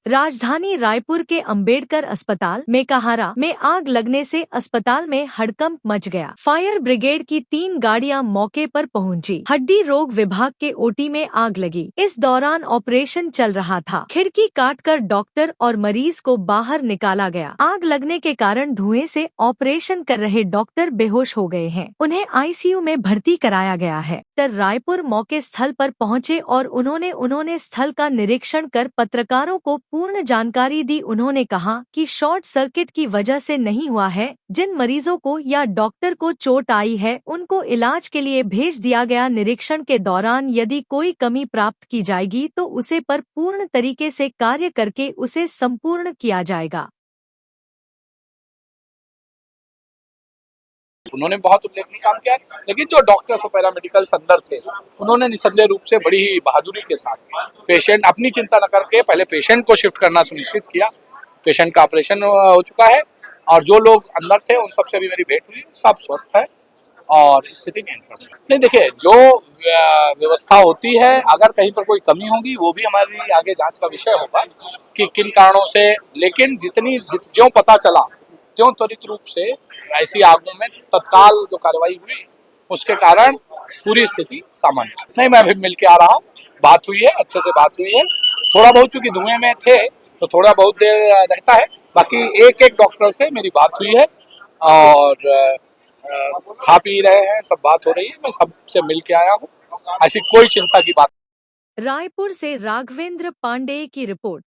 राजधानी रायपुर के अंबेडकर अस्पताल मेकाहारा में आग लगने से अस्पताल में हड़कंप मच गया। फायर ब्रिगेड की 3 गाड़ियां मौके पर पहुंची। हड्डी रोग विभाग के ओटी में आग लगी। इस दौरान ऑपरेशन चल रहा था। खिड़की काटकर डॉक्टर और मरीज को बाहर निकाला गया। आग लगने के कारण धुएं से ऑपरेशन कर रहे डॉक्टर बेहोश हो गए हैं। उन्हें आईसीयू में भर्ती कराया गया है। रायपुर मौके स्थल पर पहुंचे और उन्होंने स्थल का निरीक्षण कर पत्रकारों को पूर्ण जानकारी दी। उन्होंने कहा कि शॉर्ट सर्किट की वजह से नहीं हुआ है। जिन मरीजों को या डॉक्टर को चोट आई है उनको इलाज के लिए भेज दिया गया। निरीक्षण के दौरान यदि कोई कमी प्राप्त की जाएगी तो उसे पर पूर्ण तरीके से कार्य करके उसे संपूर्ण किया जाएगा। उन्होंने बहुत उल्लेखनीय काम किया, लेकिन जो डॉक्टर्स और पैरामेडिकल्स अंदर थे उन्होंने निसंदेह रूप से बड़ी ही बहादुरी के साथ पेशेंट अपनी चिंता न करके पहले पेशेंट को शिफ्ट करना सुनिश्चित किया। पेशेंट का ऑपरेशन हो चुका है और जो लोग अंदर थे उन सबसे भी मेरी भेंट हुई, सब स्वस्थ है और स्थिति नियंत्रण में। नहीं, देखिए, जो व्यवस्था होती है अगर कहीं पर कोई कमी होगी वो भी हमारी आगे जांच का विषय होगा कि किन कारणों से, लेकिन ज्यों पता चला त्यों त्वरित रूप से ऐसी आगों में तत्काल जो कार्रवाई हुई उसके कारण पूरी स्थिति सामान्य। नहीं, मैं अभी मिल के आ रहा हूँ, बात हुई है, अच्छे से बात हुई है। थोड़ा बहुत चूंकि धुएं में थे तो थोड़ा बहुत देर रहता है। बाकी एक डॉक्टर से मेरी बात हुई है और खा पी रहे हैं, सब बात हो रही है। मैं सबसे मिल के आया हूँ, ऐसी कोई चिंता की बात। रायपुर से राघवेंद्र पांडेय की रिपोर्ट।